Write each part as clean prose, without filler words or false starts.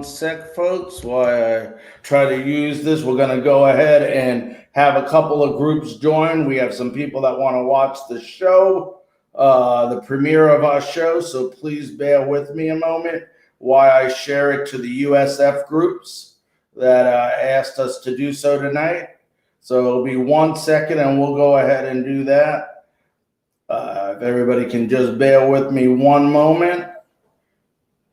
Sec, folks, why I try to use this. We're going to go ahead and have a couple of groups join. We have some people that want to watch the show, the premiere of our show. So please bear with me a moment while I share it to the USF groups that asked us to do so tonight. So it'll be 1 second and we'll go ahead and do that. If everybody can just bear with me one moment.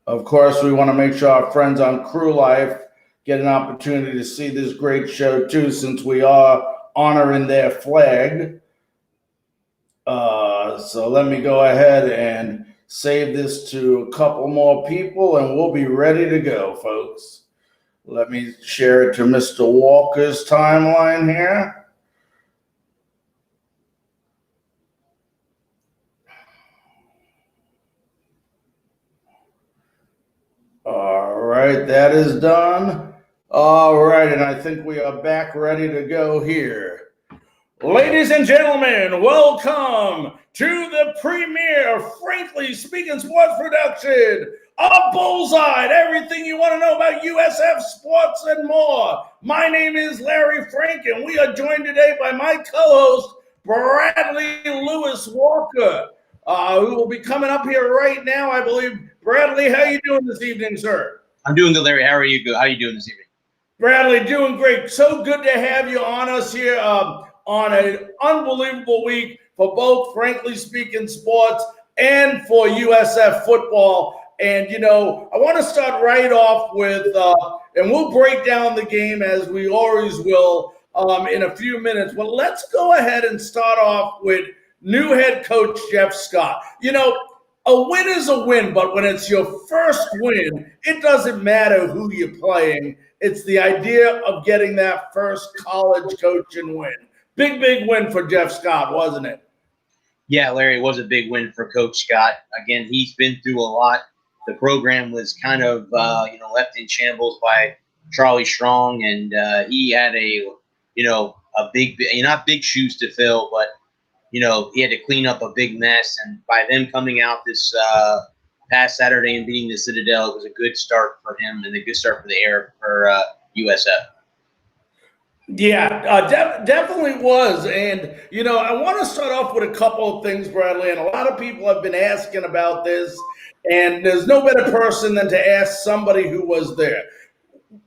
Of course, we want to make sure our friends on Crew Life get an opportunity to see this great show too, since we are honoring their flag. So let me go ahead and save this to a couple more people and we'll be ready to go, folks. Let me share it to Mr. Walker's timeline here. All right, that is done. All right, and I think we are back ready to go here. Ladies and gentlemen, welcome to the premier, frankly speaking, sports production of Bullseye. Everything you want to know about USF sports and more. My name is Larry Frank, and we are joined today by my co-host, Bradley Lewis Walker, who will be coming up here right now, I believe. Bradley, how you doing this evening, sir? I'm doing good, Larry. How are you? Good. How are you doing this evening? Bradley, doing great. So good to have you on us here on an unbelievable week for both, frankly speaking, sports and for USF football. And, you know, I want to start right off with, and we'll break down the game as we always will in a few minutes. Well, let's go ahead and start off with new head coach Jeff Scott. You know, a win is a win, but when it's your first win, it doesn't matter who you're playing. It's the idea of getting that first college coaching win. Big win for Jeff Scott, wasn't it? Yeah, Larry, it was a big win for Coach Scott. Again, he's been through a lot. The program was kind of left in shambles by Charlie Strong, and he had a big, not big shoes to fill, but he had to clean up a big mess. And by them coming out this past Saturday and beating the Citadel, it was a good start for him and a good start for the air for USF. Yeah, definitely was. And, you know, I want to start off with a couple of things, Bradley. And a lot of people have been asking about this. And there's no better person than to ask somebody who was there.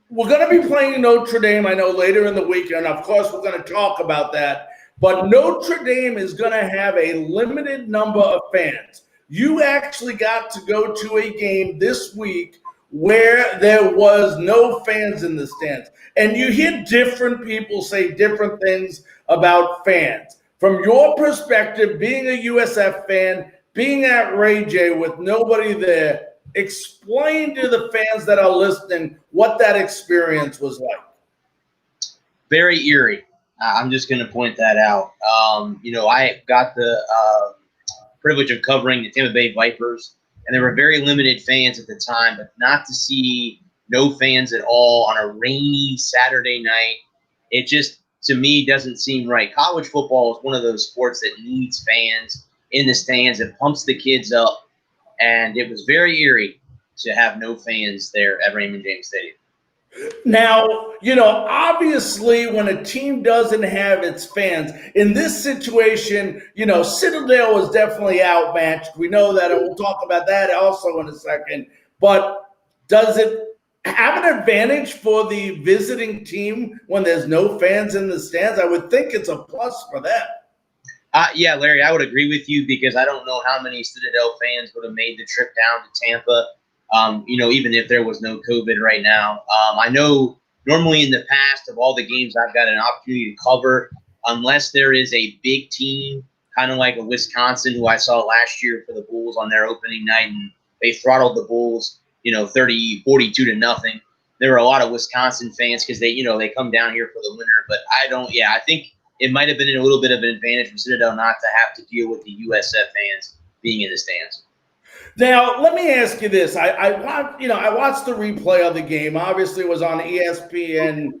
We're going to be playing Notre Dame, I know, later in the week. And, of course, we're going to talk about that. But Notre Dame is going to have a limited number of fans. You actually got to go to a game this week where there was no fans in the stands. And you hear different people say different things about fans. From your perspective, being a USF fan, being at Ray J with nobody there, explain to the fans that are listening what that experience was like. Very eerie. I'm just going to point that out. I got the privilege of covering the Tampa Bay Vipers, and there were very limited fans at the time, but not to see no fans at all on a rainy Saturday night, it just, to me, doesn't seem right. College football is one of those sports that needs fans in the stands. It pumps the kids up, and it was very eerie to have no fans there at Raymond James Stadium. Now, you know, obviously when a team doesn't have its fans, in this situation, you know, Citadel was definitely outmatched. We know that, and we'll talk about that also in a second. But does it have an advantage for the visiting team when there's no fans in the stands? I would think it's a plus for them. Yeah, Larry, I would agree with you because I don't know how many Citadel fans would have made the trip down to Tampa. Even if there was no COVID right now. I know normally in the past of all the games I've got an opportunity to cover, unless there is a big team, kind of like a Wisconsin, who I saw last year for the Bulls on their opening night, and they throttled the Bulls, 42 to nothing. There were a lot of Wisconsin fans because they come down here for the winter. But I think it might have been a little bit of an advantage for Citadel not to have to deal with the USF fans being in the stands. Now, let me ask you this. I watched the replay of the game. Obviously, it was on ESPN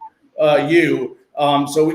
so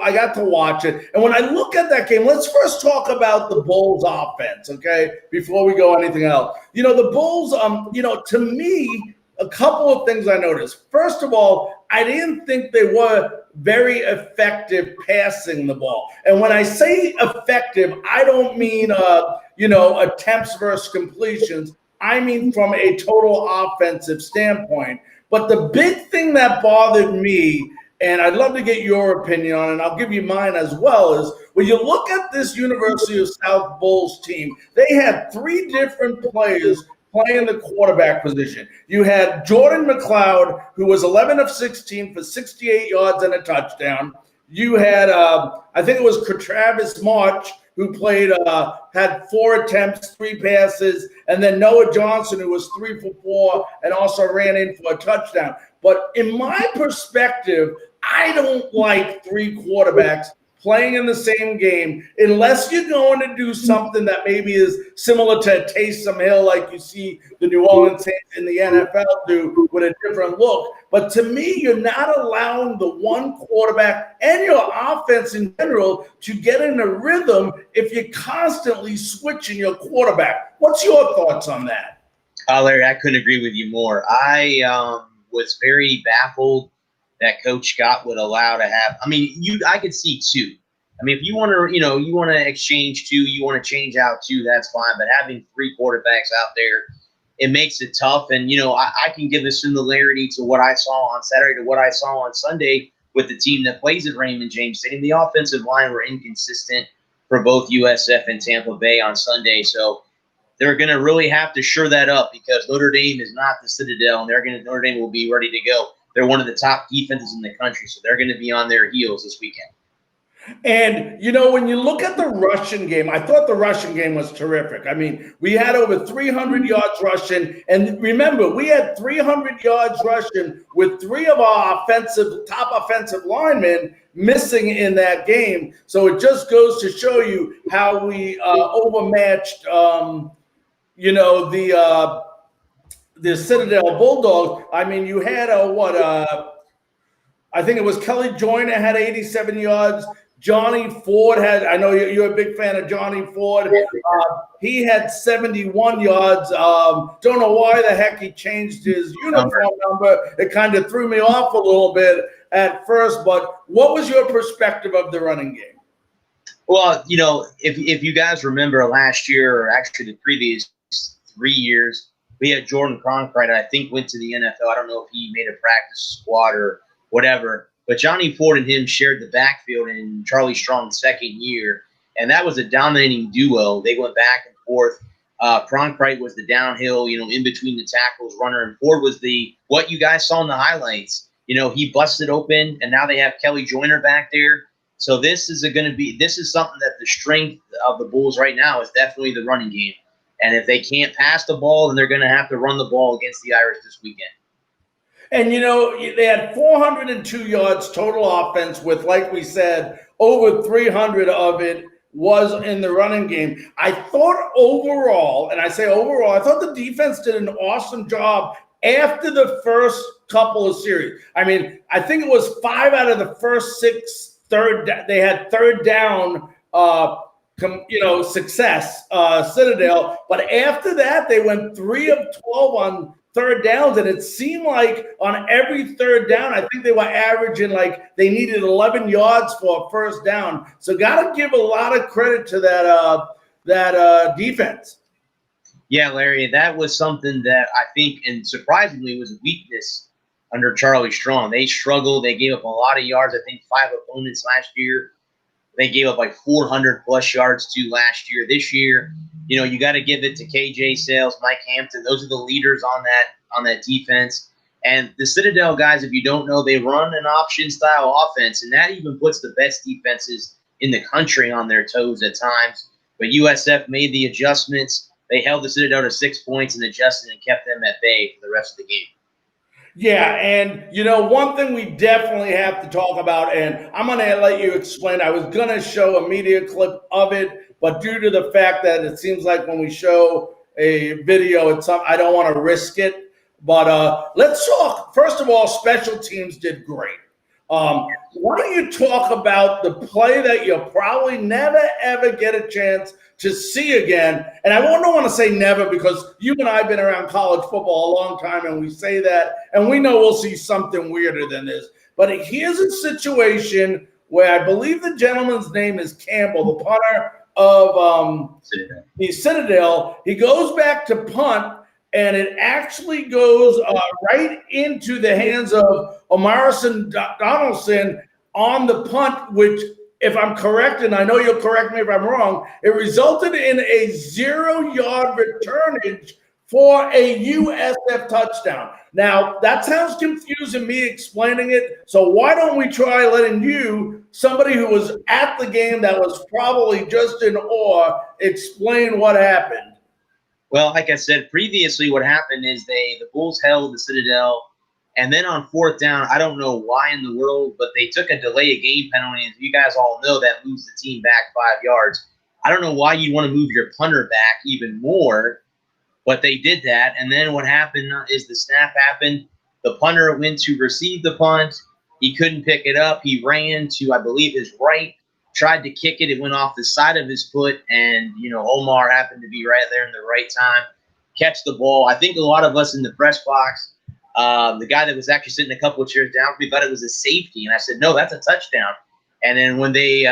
I got to watch it. And when I look at that game, let's first talk about the Bulls offense, okay, before we go anything else. You know, the Bulls, to me, a couple of things I noticed. First of all, I didn't think they were very effective passing the ball. And when I say effective, I don't mean, attempts versus completions. I mean from a total offensive standpoint. But the big thing that bothered me, and I'd love to get your opinion on it, and I'll give you mine as well, is when you look at this University of South Bulls team, they had three different players playing the quarterback position. You had Jordan McLeod, who was 11 of 16 for 68 yards and a touchdown. You had, I think it was Travis March, who had 4 attempts, 3 passes, and then Noah Johnson, who was 3 for 4 and also ran in for a touchdown. But in my perspective, I don't like 3 quarterbacks playing in the same game unless you're going to do something that maybe is similar to Taysom Hill, like you see the New Orleans Saints in the NFL do with a different look. But to me, you're not allowing the one quarterback and your offense in general to get in a rhythm if you're constantly switching your quarterback. What's your thoughts on that? Larry, I couldn't agree with you more. I was very baffled that Coach Scott would allow to have. I mean, I could see 2. I mean, if you want to, you want to exchange 2, you want to change out 2, that's fine. But having 3 quarterbacks out there, it makes it tough. And, I can give a similarity to what I saw on Saturday to what I saw on Sunday with the team that plays at Raymond James Stadium. The offensive line were inconsistent for both USF and Tampa Bay on Sunday. So they're going to really have to shore that up because Notre Dame is not the Citadel, and Notre Dame will be ready to go. They're one of the top defenses in the country, so they're going to be on their heels this weekend. And, when you look at the rushing game, I thought the rushing game was terrific. I mean, we had over 300 yards rushing. And remember, we had 300 yards rushing with 3 of our top offensive linemen missing in that game. So it just goes to show you how we overmatched, the Citadel Bulldogs. I mean, you had I think it was Kelly Joyner had 87 yards. Johnny Ford had, I know you're a big fan of Johnny Ford. He had 71 yards. Don't know why the heck he changed his uniform number. It kind of threw me off a little bit at first. But what was your perspective of the running game? Well, if you guys remember last year, or actually the previous 3 years, we had Jordan Cronkrite, I think, went to the NFL. I don't know if he made a practice squad or whatever. But Johnny Ford and him shared the backfield in Charlie Strong's second year, and that was a dominating duo. They went back and forth. Cronkrite was the downhill, in between the tackles runner, and Ford was what you guys saw in the highlights. He busted open, and now they have Kelly Joyner back there. So this is something that the strength of the Bulls right now is definitely the running game. And if they can't pass the ball, then they're going to have to run the ball against the Irish this weekend. And, they had 402 yards total offense with, like we said, over 300 of it was in the running game. I thought overall, and I say overall, I thought the defense did an awesome job after the first couple of series. I mean, I think it was 5 out of the first 6 they had third down success, Citadel. But after that, they went 3 of 12 on third downs, and it seemed like on every third down, I think they were averaging they needed 11 yards for a first down. So got to give a lot of credit to that defense. Yeah, Larry, that was something that I think, and surprisingly, was a weakness under Charlie Strong. They struggled. They gave up a lot of yards. I think 5 opponents last year. They gave up 400 plus yards to last year. This year, you got to give it to KJ Sales, Mike Hampton. Those are the leaders on that defense. And the Citadel guys, if you don't know, they run an option style offense, and that even puts the best defenses in the country on their toes at times. But USF made the adjustments. They held the Citadel to 6 points and adjusted and kept them at bay for the rest of the game. Yeah, and one thing we definitely have to talk about, and I'm going to let you explain. I was going to show a media clip of it, but due to the fact that it seems like when we show a video, I don't want to risk it. But let's talk. First of all, special teams did great. Why don't you talk about the play that you'll probably never, ever get a chance to see again? And I don't want to say never because you and I have been around college football a long time, and we say that, and we know we'll see something weirder than this. But here's a situation where I believe the gentleman's name is Campbell, the punter of the Citadel. He goes back to punt, and it actually goes right into the hands of Omarison Donaldson on the punt, which, if I'm correct, and I know you'll correct me if I'm wrong, it resulted in a 0-yard returnage for a USF touchdown. Now, that sounds confusing, me explaining it, so why don't we try letting you, somebody who was at the game that was probably just in awe, explain what happened? Well, like I said previously, what happened is the Bulls held the Citadel, and then on fourth down, I don't know why in the world, but they took a delay of game penalty. As you guys all know, that moves the team back 5 yards. I don't know why you want to move your punter back even more, but they did that. And then what happened is the snap happened. The punter went to receive the punt. He couldn't pick it up. He ran to, I believe, his right, tried to kick it. It went off the side of his foot, and, Omar happened to be right there in the right time, catch the ball. I think a lot of us in the press box, the guy that was actually sitting a couple of chairs down, we thought it was a safety. And I said, no, that's a touchdown. And then when they,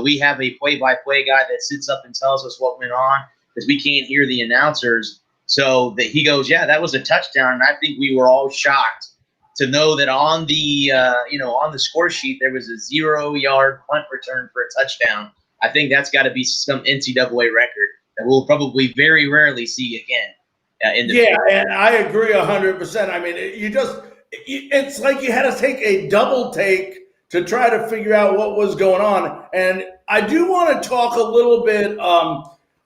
we have a play-by-play guy that sits up and tells us what went on because we can't hear the announcers. So he goes, yeah, that was a touchdown. And I think we were all shocked to know that on the, on the score sheet, there was a 0-yard punt return for a touchdown. I think that's got to be some NCAA record that we'll probably very rarely see again. And I agree 100%. I mean, it's like you had to take a double take to try to figure out what was going on. And I do want to talk a little bit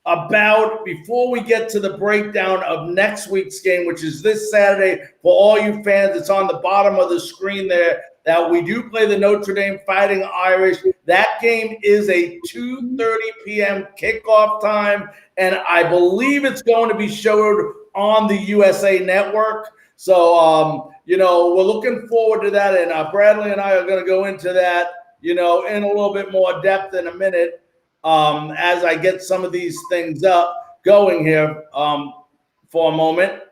about, before we get to the breakdown of next week's game, which is this Saturday, for all you fans, it's on the bottom of the screen there, that we do play the Notre Dame Fighting Irish. That game is a 2:30 p.m. kickoff time, and I believe it's going to be showed on the USA Network. So, we're looking forward to that, and Bradley and I are going to go into that, in a little bit more depth in a minute. As I get some of these things going here for a moment.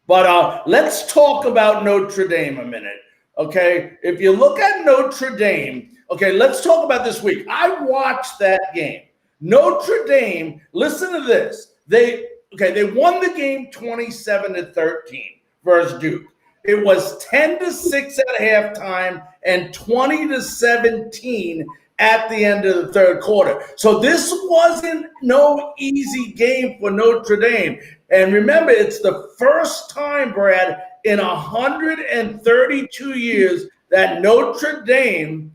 But let's talk about Notre Dame a minute, okay? If you look at Notre Dame, okay, let's talk about this week. I watched that game. Notre Dame, listen to this. They won the game 27-13 versus Duke. It was 10-6 at halftime and 20-17 at the end of the third quarter. So this wasn't no easy game for Notre Dame. And remember, it's the first time, Brad, in 132 years that Notre Dame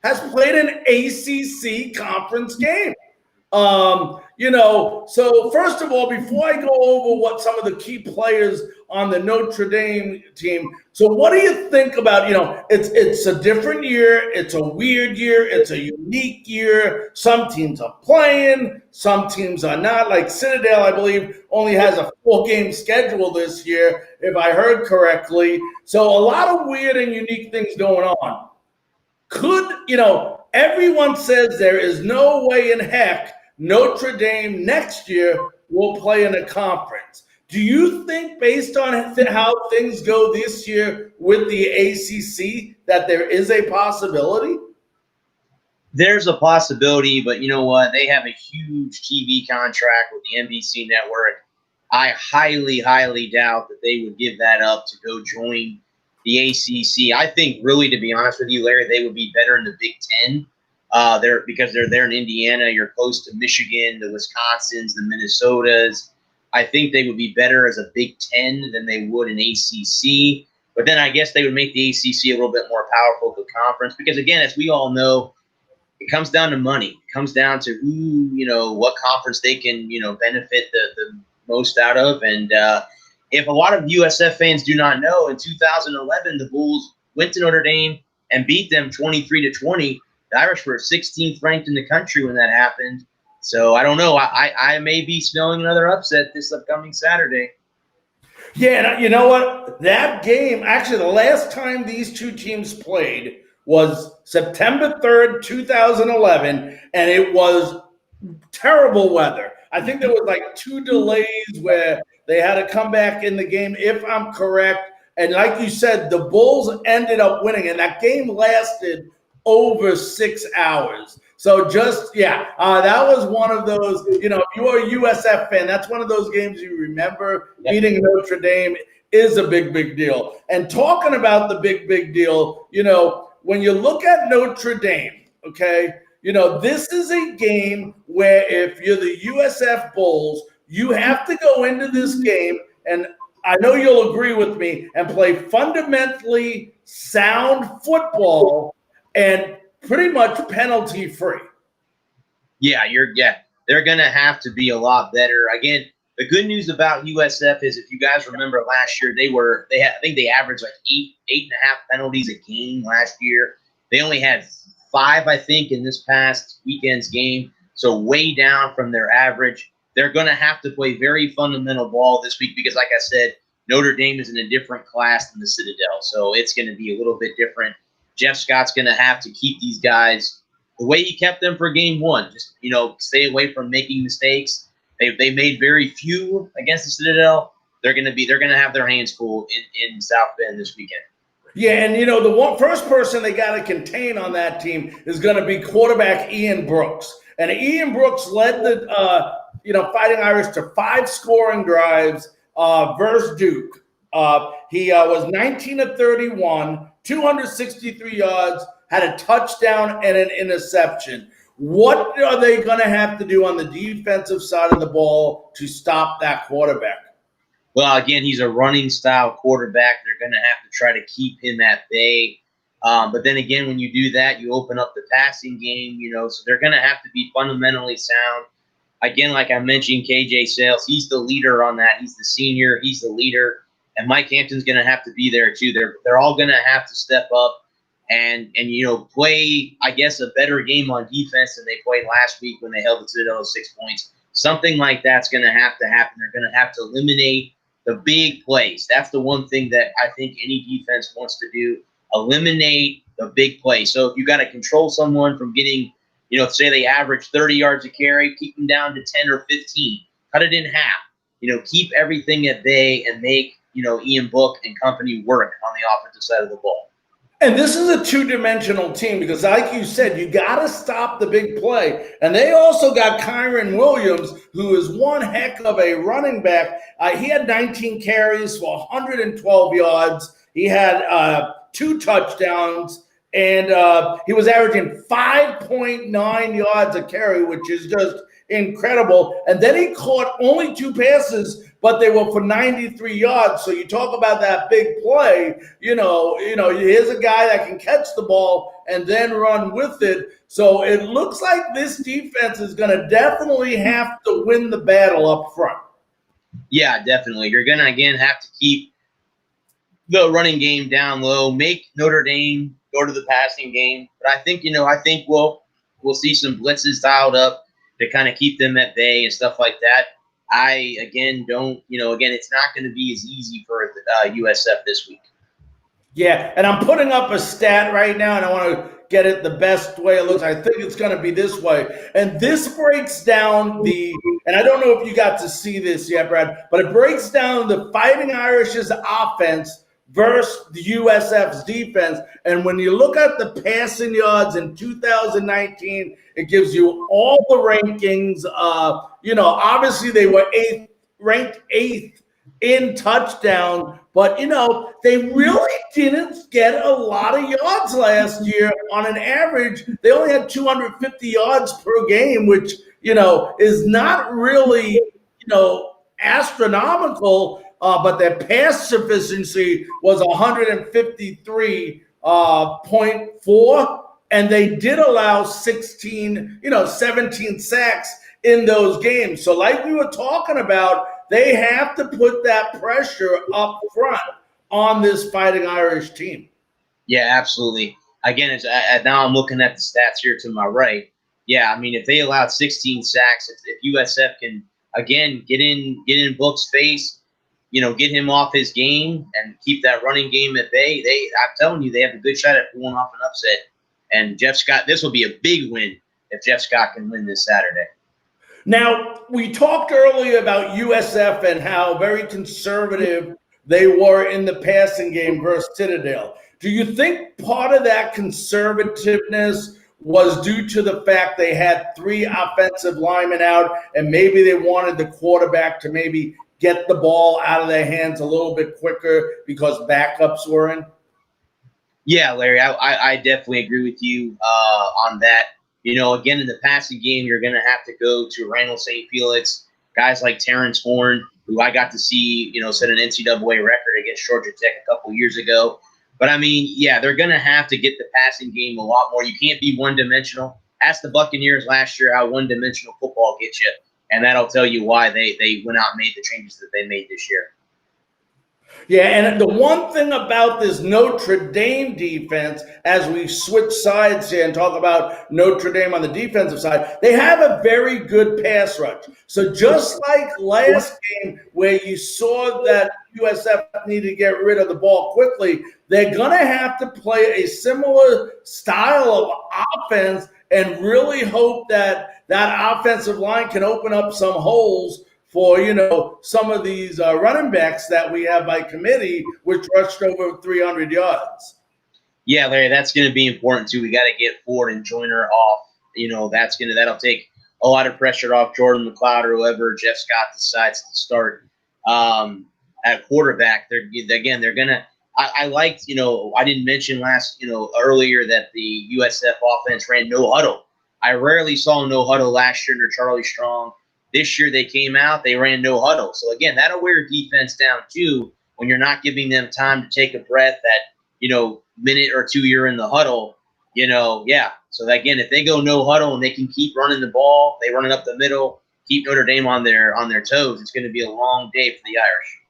has played an ACC conference game. So first of all, before I go over what some of the key players on the Notre Dame team, so what do you think about, it's a different year, it's a weird year, it's a unique year. Some teams are playing, some teams are not. Like Citadel, I believe, only has a 4-game schedule this year, if I heard correctly. So a lot of weird and unique things going on. Everyone says there is no way in heck Notre Dame next year will play in a conference. Do you think, based on how things go this year with the ACC, that there is a possibility? There's a possibility, but you know what? They have a huge TV contract with the NBC network. I highly, highly doubt that they would give that up to go join the ACC. I think, really, to be honest with you, Larry, they would be better in the Big Ten. Because they're there in Indiana. You're close to Michigan, the Wisconsins, the Minnesotas. I think they would be better as a Big Ten than they would an ACC. But then I guess they would make the ACC a little bit more powerful of a conference because, again, as we all know, it comes down to money. It comes down to who, what conference they can, benefit the most out of. And if a lot of USF fans do not know, in 2011, the Bulls went to Notre Dame and beat them 23-20. The Irish were 16th ranked in the country when that happened. So I don't know. I may be smelling another upset this upcoming Saturday. Yeah, and you know what? That game, actually, the last time these two teams played was September 3rd, 2011, and it was terrible weather. I think there was like 2 delays where they had to come back in the game, if I'm correct. And like you said, the Bulls ended up winning, and that game lasted over 6 hours. So that was one of those, if you're a USF fan, that's one of those games you remember. Yep. Beating Notre Dame is a big, big deal. And talking about the big, big deal, when you look at Notre Dame, okay, this is a game where if you're the USF Bulls, you have to go into this game, and I know you'll agree with me, and play fundamentally sound football and pretty much penalty free. Yeah, they're gonna have to be a lot better. Again, the good news about USF is, if you guys remember last year, I think they averaged like eight and a half penalties a game last year. They only had 5, I think, in this past weekend's game, so way down from their average. They're going to have to play very fundamental ball this week because, like I said, Notre Dame is in a different class than the Citadel, so it's going to be a little bit different. Jeff Scott's going to have to keep these guys the way he kept them for game 1. Just, stay away from making mistakes. They made very few against the Citadel. They're going to have their hands full in South Bend this weekend. Yeah, and the first person they got to contain on that team is going to be quarterback Ian Brooks. And Ian Brooks led the Fighting Irish to 5 scoring drives versus Duke. He was 19 of 31, 263 yards, had a touchdown and an interception. What are they going to have to do on the defensive side of the ball to stop that quarterback? Well, again, he's a running style quarterback. They're going to have to try to keep him at bay. But then again, when you do that, you open up the passing game, so they're going to have to be fundamentally sound. Again, like I mentioned, KJ Sales, he's the leader on that. He's the senior. He's the leader. And Mike Hampton's going to have to be there too. They're all going to have to step up and play, I guess, a better game on defense than they played last week when they held the Citadel to 6 points. Something like that's going to have to happen. They're going to have to eliminate the big plays. That's the one thing that I think any defense wants to do. Eliminate the big play. So if you got to control someone from getting, say they average 30 yards a carry, keep them down to 10 or 15. Cut it in half. Keep everything at bay and make, Ian Book and company work on the offensive side of the ball. And this is a 2-dimensional team because, like you said, you got to stop the big play. And they also got Kyron Williams, who is one heck of a running back. He had 19 carries for 112 yards. He had 2 touchdowns, and he was averaging 5.9 yards a carry, which is just incredible. And then he caught only 2 passes, but they were for 93 yards. So you talk about that big play, here's a guy that can catch the ball and then run with it. So it looks like this defense is going to definitely have to win the battle up front. Yeah, definitely. You're going to, again, have to keep the running game down low, make Notre Dame go to the passing game. But I think, we'll see some blitzes dialed up to kind of keep them at bay and stuff like that. It's not going to be as easy for USF this week. Yeah, and I'm putting up a stat right now, and I want to get it the best way it looks. I think it's going to be this way. And this breaks down and I don't know if you got to see this yet, Brad, but it breaks down the Fighting Irish's offense versus the USF's defense. And when you look at the passing yards in 2019, it gives you all the rankings. Obviously they were ranked eighth in touchdown, but they really didn't get a lot of yards last year. On an average, they only had 250 yards per game, which is not really astronomical. But their pass efficiency was 153.4, and they did allow 17 sacks in those games. So like we were talking about, they have to put that pressure up front on this Fighting Irish team. Yeah, absolutely. Again, now I'm looking at the stats here to my right. Yeah, I mean, if they allowed 16 sacks, if USF can, again, get in Book's face, get him off his game and keep that running game at bay, I'm telling you, they have a good shot at pulling off an upset. And Jeff Scott, this will be a big win if Jeff Scott can win this Saturday. Now, we talked earlier about USF and how very conservative they were in the passing game versus Citadel. Do you think part of that conservativeness was due to the fact they had 3 offensive linemen out and maybe they wanted the quarterback to maybe get the ball out of their hands a little bit quicker because backups were in? Yeah, Larry, I definitely agree with you on that. Again, in the passing game, you're going to have to go to Randall St. Felix, guys like Terrence Horn, who I got to see, set an NCAA record against Georgia Tech a couple years ago. But, I mean, yeah, they're going to have to get the passing game a lot more. You can't be one-dimensional. Ask the Buccaneers last year how one-dimensional football gets you, and that'll tell you why they went out and made the changes that they made this year. Yeah, and the one thing about this Notre Dame defense, as we switch sides here and talk about Notre Dame on the defensive side, they have a very good pass rush. So just like last game where you saw that USF needed to get rid of the ball quickly, they're going to have to play a similar style of offense and really hope that that offensive line can open up some holes for, some of these running backs that we have by committee, which rushed over 300 yards. Yeah, Larry, that's going to be important too. We got to get Ford and Joyner off. That'll take a lot of pressure off Jordan McLeod or whoever Jeff Scott decides to start at quarterback. They're going to. I liked, I didn't mention earlier that the USF offense ran no huddle. I rarely saw no huddle last year under Charlie Strong. This year they came out, they ran no huddle. So, again, that'll wear your defense down, too, when you're not giving them time to take a breath that, minute or two you're in the huddle, yeah. So, again, if they go no huddle and they can keep running the ball, they run it up the middle, keep Notre Dame on their toes, it's going to be a long day for the Irish.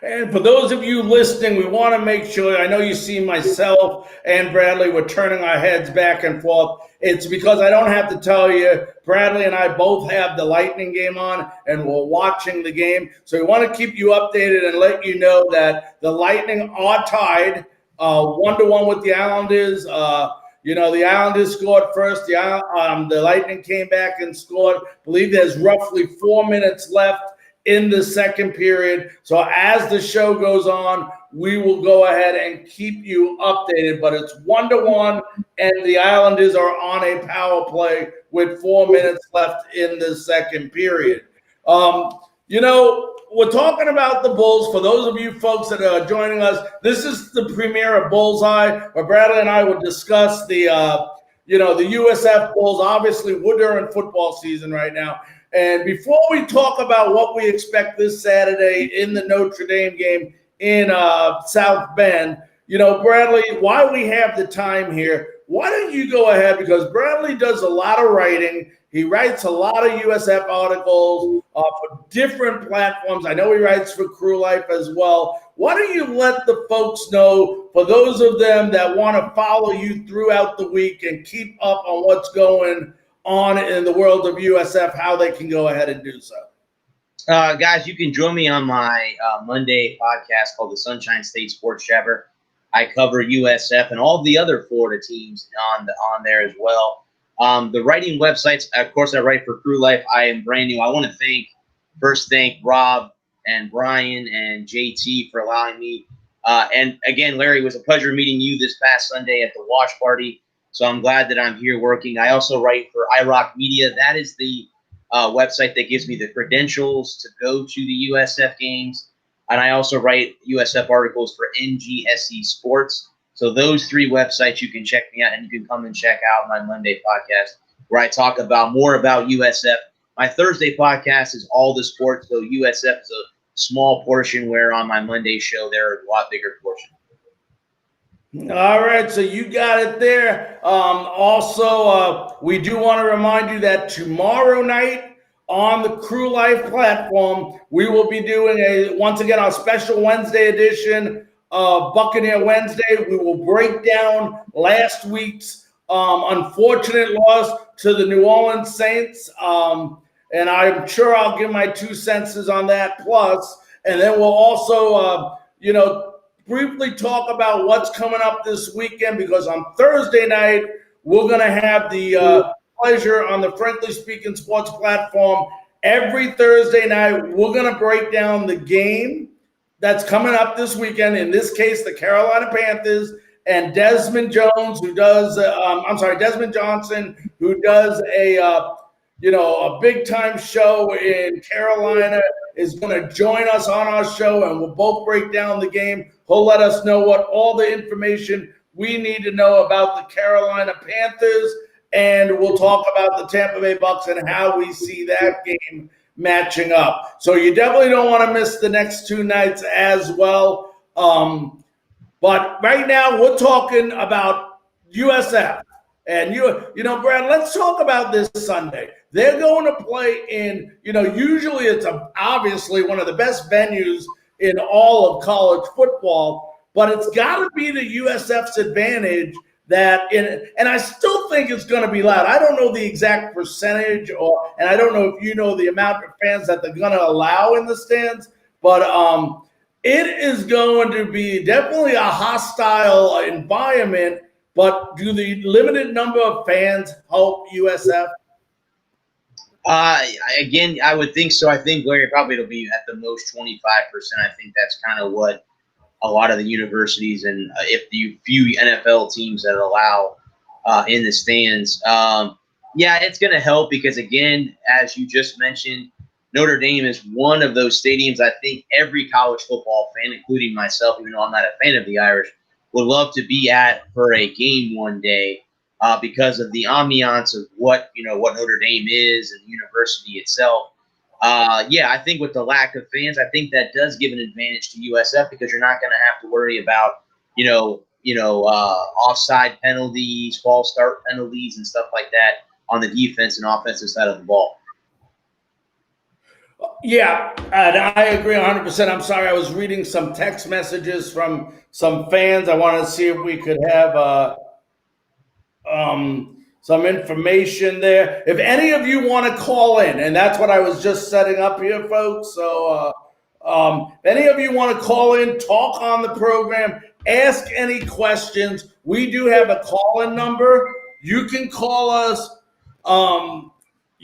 And for those of you listening, we want to make sure, I know you see myself and Bradley, we're turning our heads back and forth. It's because I don't have to tell you, Bradley and I both have the Lightning game on and we're watching the game. So we want to keep you updated and let you know that the Lightning are tied 1-1 with the Islanders. The Islanders scored first. The Lightning came back and scored. I believe there's roughly 4 minutes left in the second period. So as the show goes on, we will go ahead and keep you updated. But it's 1-1, and the Islanders are on a power play with 4 minutes left in the second period. We're talking about the Bulls. For those of you folks that are joining us, this is the premiere of Bullseye, where Bradley and I will discuss the USF Bulls. Obviously, we're during football season right now. And before we talk about what we expect this Saturday in the Notre Dame game in South Bend, Bradley, while we have the time here, why don't you go ahead, because Bradley does a lot of writing. He writes a lot of USF articles for different platforms. I know he writes for Crew Life as well. Why don't you let the folks know, for those of them that want to follow you throughout the week and keep up on what's going on in the world of USF, how they can go ahead and do so? Guys, you can join me on my Monday podcast called the Sunshine State Sports Jabber. I cover USF and all the other Florida teams on there as well. The writing websites, of course, I write for Crew Life. I am brand new. I want to thank Rob and Brian and JT for allowing me. And again, Larry, it was a pleasure meeting you this past Sunday at the watch party. So I'm glad that I'm here working. I also write for iRock Media. That is the website that gives me the credentials to go to the USF games. And I also write USF articles for NGSE Sports. So those 3 websites, you can check me out, and you can come and check out my Monday podcast where I talk more about USF. My Thursday podcast is all the sports, so USF is a small portion, where on my Monday show, they're a lot bigger portion. All right, so you got it there. Also, we do want to remind you that tomorrow night on the Crew Life platform, we will be doing once again, our special Wednesday edition of Buccaneer Wednesday. We will break down last week's unfortunate loss to the New Orleans Saints. And I'm sure I'll give my 2 cents on that. Plus, And then we'll also, briefly talk about what's coming up this weekend, because on Thursday night, we're going to have the pleasure on the Frankly Speaking Sports platform. Every Thursday night, we're going to break down the game that's coming up this weekend. In this case, the Carolina Panthers and Desmond Johnson, who does a big time show in Carolina, is going to join us on our show, and we'll both break down the game. He'll let us know what all the information we need to know about the Carolina Panthers, and we'll talk about the Tampa Bay Bucks and how we see that game matching up. So you definitely don't want to miss the next two nights as well. But right now we're talking about USF. And, Brad, let's talk about this Sunday. They're going to play in, usually it's obviously one of the best venues in all of college football, but it's got to be the USF's advantage and I still think it's going to be loud. I don't know the exact percentage, and I don't know if you know the amount of fans that they're going to allow in the stands, but it is going to be definitely a hostile environment. But do the limited number of fans help USF? Again, I would think so. I think, Larry, probably it'll be at the most 25%. I think that's kind of what a lot of the universities and if the few NFL teams that allow in the stands. It's going to help because, again, as you just mentioned, Notre Dame is one of those stadiums I think every college football fan, including myself, even though I'm not a fan of the Irish, would love to be at for a game one day because of the ambiance of what Notre Dame is and the university itself. I think with the lack of fans, I think that does give an advantage to USF because you're not going to have to worry about, offside penalties, false start penalties, and stuff like that on the defense and offensive side of the ball. Yeah, and I agree 100%. I'm sorry, I was reading some text messages from some fans. I wanted to see if we could have some information there. If any of you want to call in, and that's what I was just setting up here, folks. So if any of you want to call in, talk on the program, ask any questions. We do have a call-in number. You can call us.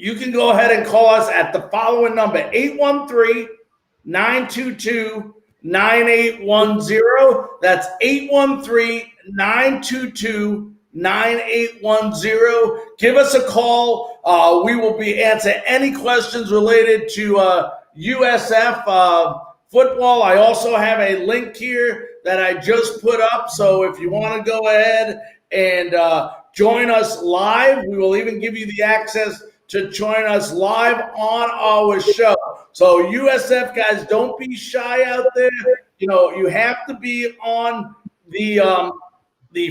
You can go ahead and call us at the following number, 813-922-9810. That's 813-922-9810. Give us a call. We will be answering any questions related to USF football. I also have a link here that I just put up. So if you want to go ahead and join us live, we will even give you the access to join us live on our show. So USF guys, don't be shy out there. You have to be on the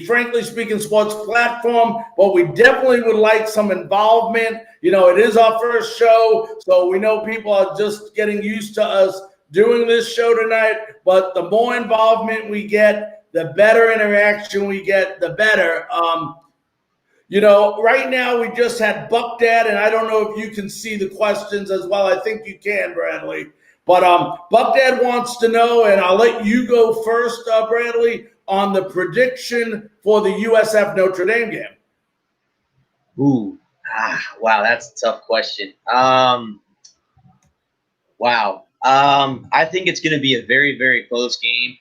Frankly Speaking Sports platform, but we definitely would like some involvement. It is our first show, so we know people are just getting used to us doing this show tonight, but the more involvement we get, the better interaction we get, the better. Right now we just had Buck Dad, and I don't know if you can see the questions as well. I think you can, Bradley. But Buck Dad wants to know, and I'll let you go first, Bradley, on the prediction for the USF Notre Dame game. Wow, that's a tough question. I think it's going to be a very, very close game,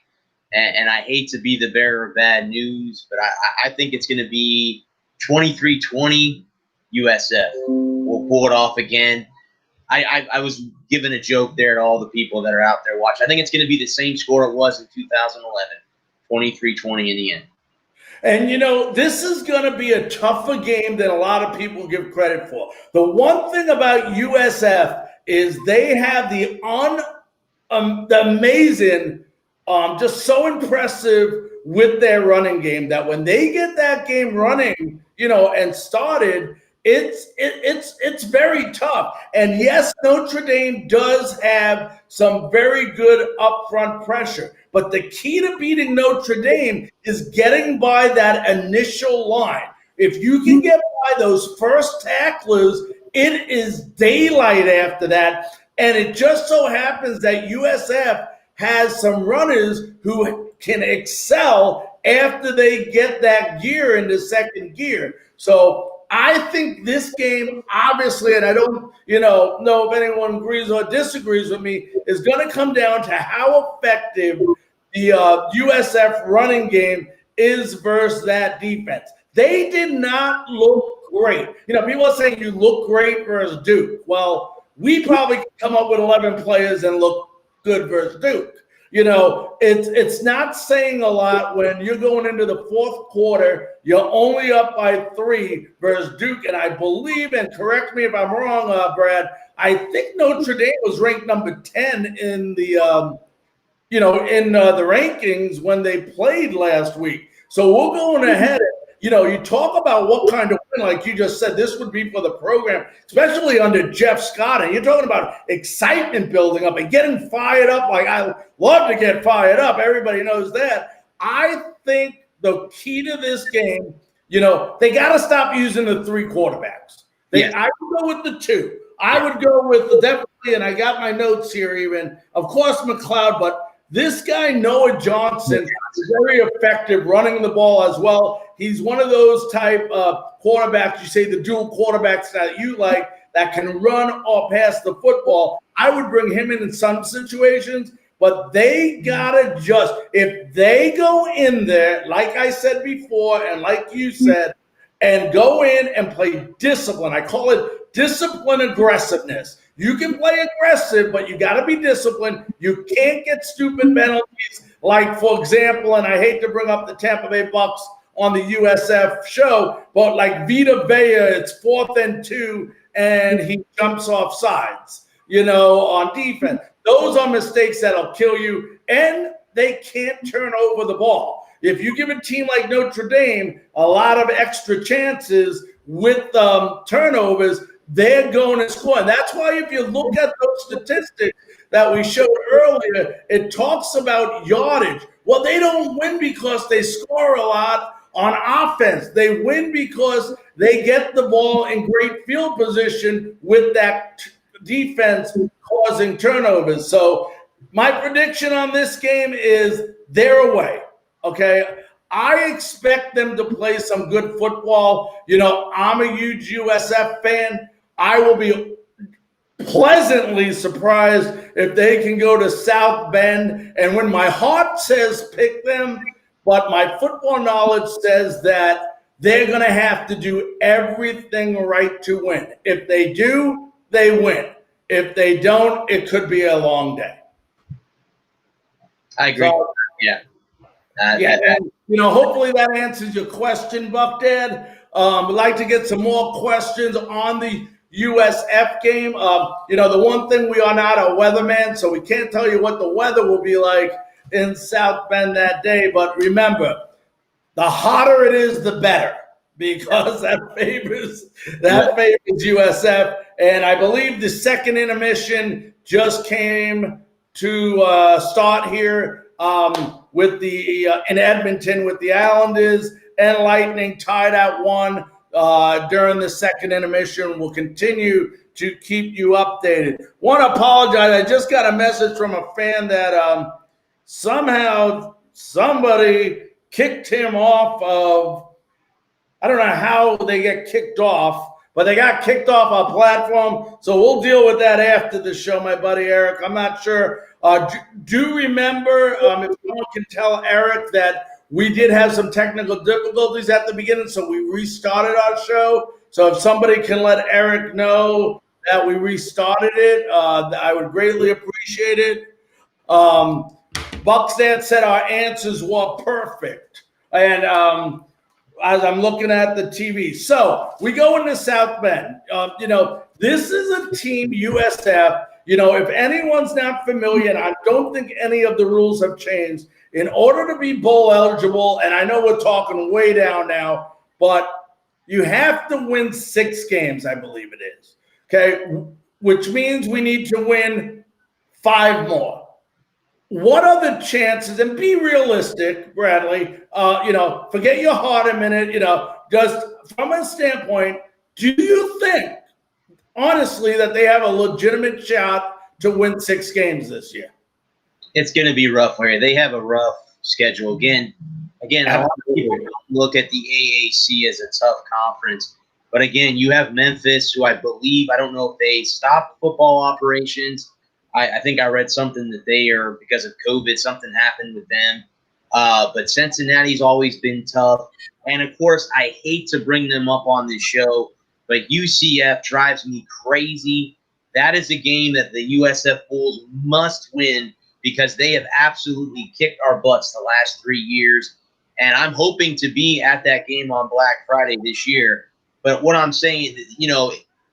and I hate to be the bearer of bad news, but I think it's going to be 23-20 USF. We'll pull it off again. I was giving a joke there to all the people that are out there watching. I think it's going to be the same score it was in 2011, 23-20 in the end. And, this is going to be a tougher game than a lot of people give credit for. The one thing about USF is they have the amazing, just so impressive with their running game that when they get that game running, and started, it's very tough. And yes, Notre Dame does have some very good upfront pressure, but the key to beating Notre Dame is getting by that initial line. If you can get by those first tacklers, it is daylight after that. And it just so happens that USF has some runners who can excel after they get that gear into second gear. So I think this game, obviously, and I don't, know if anyone agrees or disagrees with me, is going to come down to how effective the USF running game is versus that defense. They did not look great. People are saying you look great versus Duke. Well, we probably could come up with 11 players and look good versus Duke. It's not saying a lot when you're going into the fourth quarter, you're only up by 3 versus Duke. And I believe, and correct me if I'm wrong, Brad, I think Notre Dame was ranked number 10 in the the rankings when they played last week. So we're going ahead. You talk about what kind of win, like you just said, this would be for the program, especially under Jeff Scott. And you're talking about excitement building up and getting fired up. Like, I love to get fired up. Everybody knows that. I think the key to this game, they got to stop using the 3 quarterbacks. I would go with the 2. I would go with definitely, and I got my notes here even, of course, McLeod, but this guy, Noah Johnson, is very effective running the ball as well. He's one of those type of quarterbacks, you say the dual quarterbacks that you like, that can run or pass the football. I would bring him in some situations, but they got to just, if they go in there, like I said before, and like you said, and go in and play discipline. I call it discipline aggressiveness. You can play aggressive, but you got to be disciplined. You can't get stupid penalties. Like, for example, and I hate to bring up the Tampa Bay Bucks on the USF show, but like Vita Vea, it's 4th and 2, and he jumps off sides, on defense. Those are mistakes that'll kill you, and they can't turn over the ball. If you give a team like Notre Dame a lot of extra chances with turnovers, they're going to score. And that's why if you look at those statistics that we showed earlier, it talks about yardage. Well, they don't win because they score a lot on offense. They win because they get the ball in great field position with that defense causing turnovers. So my prediction on this game is they're away. Okay, I expect them to play some good football. I'm a huge USF fan. I will be pleasantly surprised if they can go to South Bend. And when my heart says pick them, but my football knowledge says that they're going to have to do everything right to win. If they do, they win. If they don't, it could be a long day. I agree. So, yeah. And, hopefully that answers your question, Buck Dad. We'd like to get some more questions on the USF game. The one thing, we are not a weatherman, so we can't tell you what the weather will be like in South Bend that day. But remember, the hotter it is, the better, because that favors USF. And I believe the second intermission just came to start here with the in Edmonton with the Islanders and Lightning tied at 1 during the second intermission. We'll continue to keep you updated. Want to apologize. I just got a message from a fan that somehow somebody kicked him off of, I don't know how they get kicked off, but they got kicked off our platform. So we'll deal with that after the show, my buddy Eric. I'm not sure. Do remember, if someone can tell Eric that we did have some technical difficulties at the beginning, so we restarted our show. So if somebody can let Eric know that we restarted it, I would greatly appreciate it. Buckstad said our answers were perfect. And as I'm looking at the TV. So we go into South Bend. This is a team, USF. If anyone's not familiar, and I don't think any of the rules have changed, in order to be bowl eligible, and I know we're talking way down now, but you have to win 6 games, I believe it is. Okay, which means we need to win 5 more. What are the chances, and be realistic, Bradley, forget your heart a minute, just from a standpoint, do you think, honestly, that they have a legitimate shot to win 6 games this year. It's going to be rough, Larry. They have a rough schedule. Again, a lot of people look at the AAC as a tough conference. But again, you have Memphis, who I believe, I don't know if they stopped football operations. I think I read something that they are, because of COVID, something happened with them. But Cincinnati's always been tough. And of course, I hate to bring them up on this show, but UCF drives me crazy. That is a game that the USF Bulls must win, because they have absolutely kicked our butts the last 3 years. And I'm hoping to be at that game on Black Friday this year. But what I'm saying,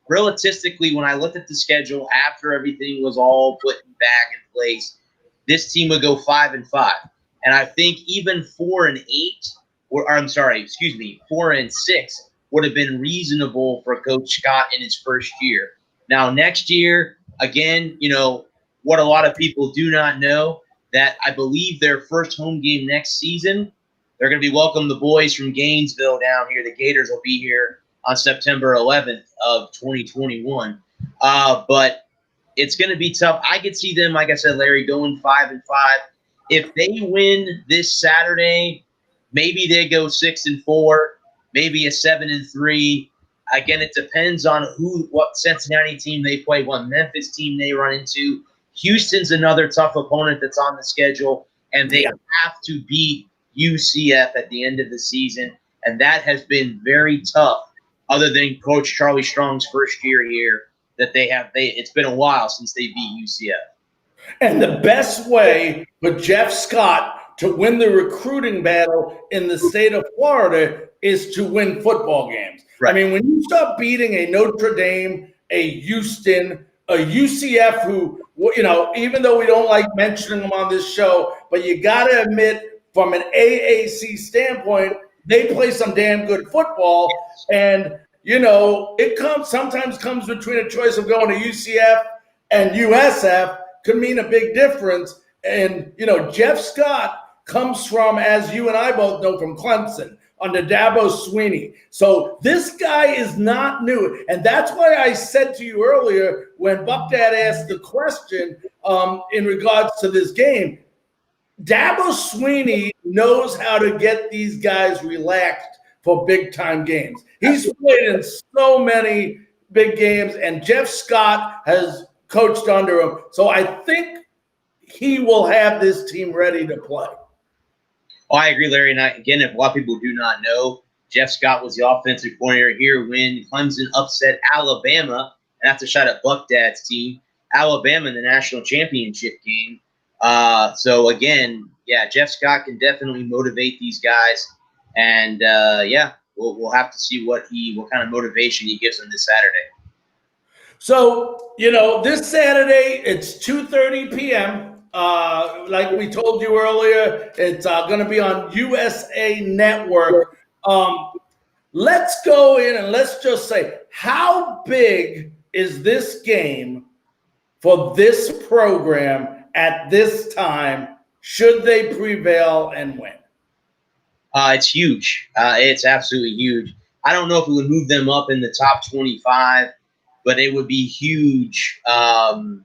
realistically, when I looked at the schedule after everything was all put back in place, this team would go 5-5. And I think even 4-8, 4-6 would have been reasonable for Coach Scott in his first year. Now, next year, again, what a lot of people do not know, that I believe their first home game next season, they're going to be welcoming the boys from Gainesville down here. The Gators will be here on September 11th of 2021. But it's going to be tough. I could see them, like I said, Larry, going 5-5. If they win this Saturday, maybe they go 6-4, maybe a 7-3. Again, it depends on what Cincinnati team they play, what Memphis team they run into. Houston's another tough opponent that's on the schedule, and they have to beat UCF at the end of the season, and that has been very tough. Other than Coach Charlie Strong's first year here, it's been a while since they beat UCF. And the best way for Jeff Scott to win the recruiting battle in the state of Florida is to win football games. Right. I mean, when you start beating a Notre Dame, a Houston, a UCF, who, even though we don't like mentioning them on this show, but you got to admit, from an AAC standpoint, they play some damn good football. And, it sometimes comes between a choice of going to UCF and USF, could mean a big difference. And, Jeff Scott comes from, as you and I both know, from Clemson under Dabo Swinney. So this guy is not new. And that's why I said to you earlier when Buck Dad asked the question in regards to this game, Dabo Swinney knows how to get these guys relaxed for big-time games. He's played in so many big games, and Jeff Scott has coached under him. So I think he will have this team ready to play. Oh, I agree, Larry. And again, if a lot of people do not know, Jeff Scott was the offensive coordinator here when Clemson upset Alabama, and that's a shot at Buck Dad's team, Alabama in the national championship game. So again, Jeff Scott can definitely motivate these guys, and we'll have to see what kind of motivation he gives them this Saturday. So this Saturday it's 2:30 p.m. Like we told you earlier, it's going to be on USA Network. Let's go in and let's just say, how big is this game for this program at this time, should they prevail and win? It's huge. It's absolutely huge. I don't know if it would move them up in the top 25, but it would be huge. It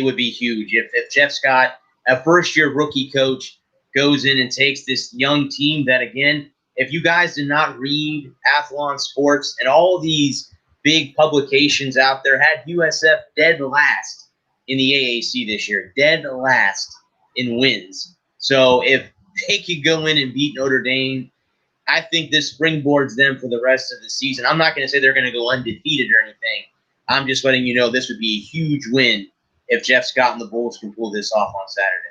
would be huge if Jeff Scott, a first-year rookie coach, goes in and takes this young team that, again, if you guys did not read Athlon Sports and all these big publications out there, had USF dead last in the AAC this year, dead last in wins. So if they could go in and beat Notre Dame, I think this springboards them for the rest of the season. I'm not going to say they're going to go undefeated or anything. I'm just letting you know this would be a huge win if Jeff Scott and the Bulls can pull this off on Saturday.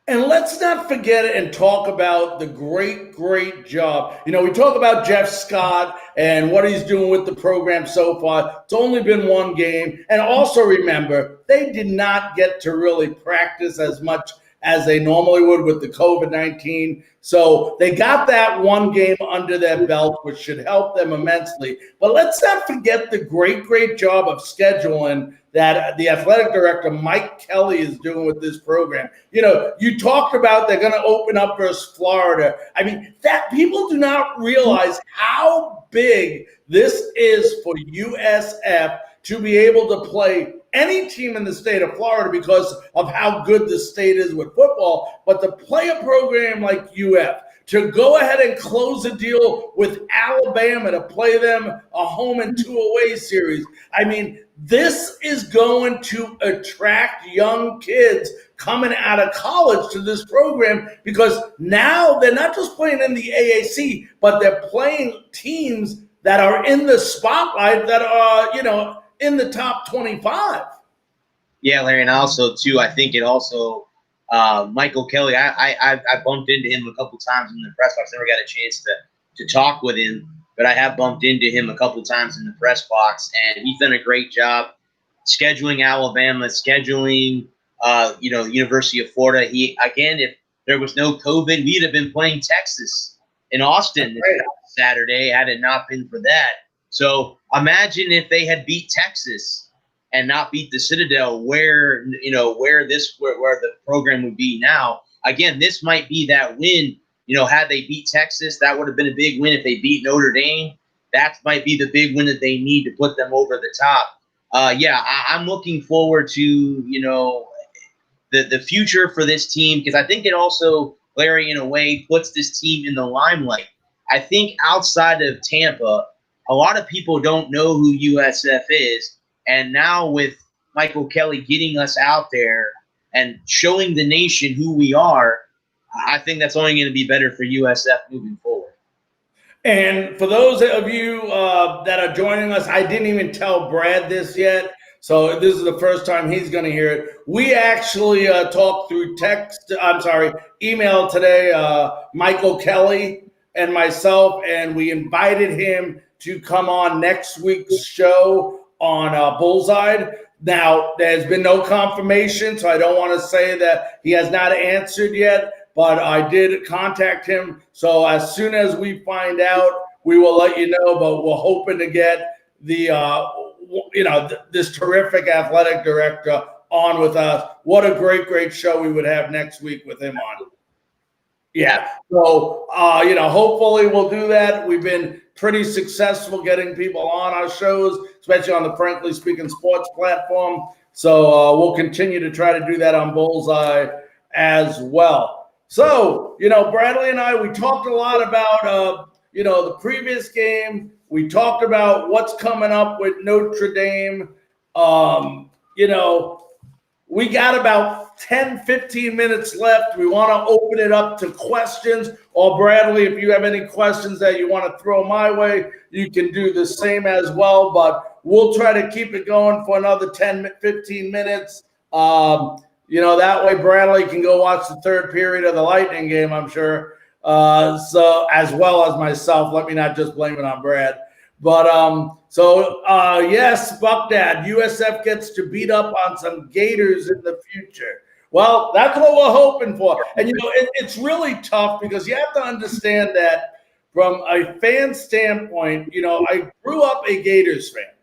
And let's not forget it and talk about the great, great job. We talk about Jeff Scott and what he's doing with the program so far. It's only been one game. And also remember, they did not get to really practice as much as they normally would with the COVID-19. So they got that one game under their belt, which should help them immensely. But let's not forget the great, great job of scheduling that the athletic director, Mike Kelly, is doing with this program. You talked about they're going to open up versus Florida. I mean, that people do not realize how big this is for USF to be able to play any team in the state of Florida because of how good the state is with football. But to play a program like UF, to go ahead and close a deal with Alabama to play them a home and 2 away series. I mean, this is going to attract young kids coming out of college to this program because now they're not just playing in the AAC, but they're playing teams that are in the spotlight that are, in the top 25. Yeah, Larry, and also too, I think it also Michael Kelly. I bumped into him a couple times in the press box. Never got a chance to talk with him, but I have bumped into him a couple times in the press box, and he's done a great job scheduling Alabama, scheduling University of Florida. If there was no COVID, we'd have been playing Texas in Austin this Saturday had it not been for that. So imagine if they had beat Texas and not beat the Citadel, where the program would be now. Again, this might be that win. Had they beat Texas, that would have been a big win. If they beat Notre Dame, that might be the big win that they need to put them over the top. I'm looking forward to the future for this team, because I think it also, Larry, in a way, puts this team in the limelight. I think outside of Tampa, a lot of people don't know who USF is. And now with Michael Kelly getting us out there and showing the nation who we are, I think that's only going to be better for USF moving forward. And for those of you that are joining us, I didn't even tell Brad this yet. So this is the first time he's going to hear it. We actually talked through email today, Michael Kelly and myself, and we invited him to come on next week's show on Bullseye. Now, there's been no confirmation, so I don't want to say that he has not answered yet, but I did contact him. So as soon as we find out, we will let you know, but we're hoping to get this terrific athletic director on with us. What a great show we would have next week with him on. Yeah. So, hopefully we'll do that. We've been pretty successful getting people on our shows, especially on the Frankly Speaking Sports platform. So we'll continue to try to do that on Bullseye as well. So, Bradley and I, we talked a lot about, the previous game. We talked about what's coming up with Notre Dame. We got about 10, 15 minutes left. We want to open it up to questions. Or Bradley, if you have any questions that you want to throw my way, you can do the same as well. But we'll try to keep it going for another 10, 15 minutes. That way Bradley can go watch the third period of the Lightning game, I'm sure. So as well as myself. Let me not just blame it on Brad. But yes, Buck Dad, USF gets to beat up on some Gators in the future. Well, that's what we're hoping for. And, it's really tough because you have to understand that from a fan standpoint, I grew up a Gators fan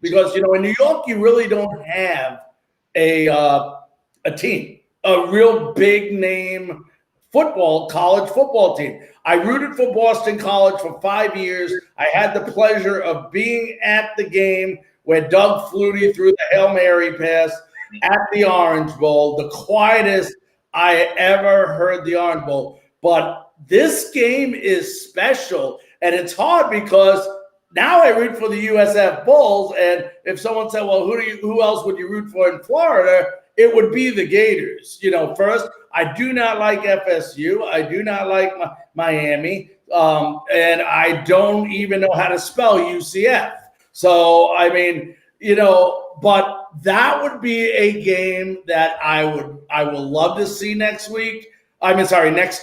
because, in New York, you really don't have a team, a real big name college football team. I rooted for Boston College for 5 years. I had the pleasure of being at the game where Doug Flutie threw the Hail Mary pass at the Orange Bowl, the quietest I ever heard the Orange Bowl. But this game is special, and it's hard because now I root for the USF Bulls, and if someone said, well, who else would you root for in Florida? It would be the Gators. First, I do not like FSU. I do not like Miami. And I don't even know how to spell UCF. So, but that would be a game that I will love to see next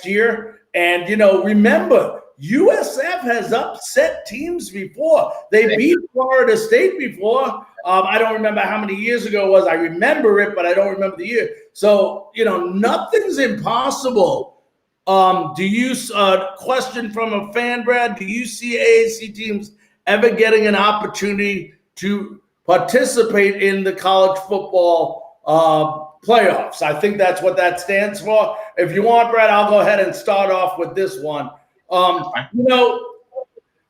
year. And, remember, USF has upset teams before. They beat Florida State before. I don't remember how many years ago it was. I remember it, but I don't remember the year. So, nothing's impossible. Question from a fan, Brad, do you see AAC teams ever getting an opportunity to participate in the college football playoffs? I think that's what that stands for. If you want, Brad, I'll go ahead and start off with this one.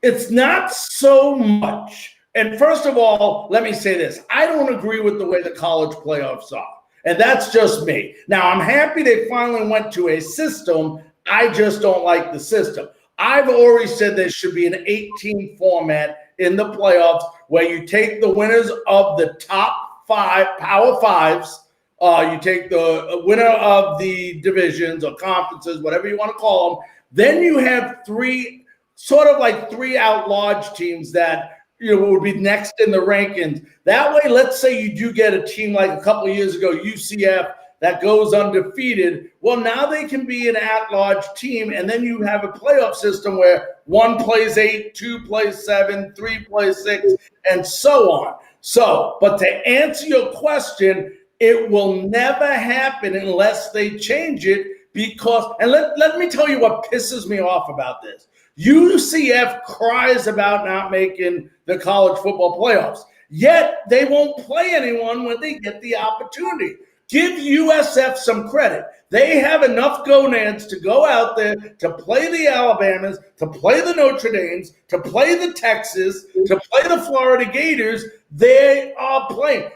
It's not so much And first of all, let me say this. I don't agree with the way the college playoffs are. And that's just me. Now, I'm happy they finally went to a system. I just don't like the system. I've already said there should be an 18 format in the playoffs where you take the winners of the top 5 Power Fives. You take the winner of the divisions or conferences, whatever you want to call them. Then you have 3, sort of like 3 out-large teams that would be next in the rankings. That way, let's say you do get a team like a couple of years ago, UCF, that goes undefeated. Well, now they can be an at-large team, and then you have a playoff system where 1 plays 8, 2 plays 7, 3 plays 6, and so on. So, but to answer your question, it will never happen unless they change it because, and let me tell you what pisses me off about this. UCF cries about not making the college football playoffs, yet they won't play anyone when they get the opportunity. Give USF some credit. They have enough gonads to go out there to play the Alabamas, to play the Notre Dames, to play the Texas, to play the Florida Gators. They are playing.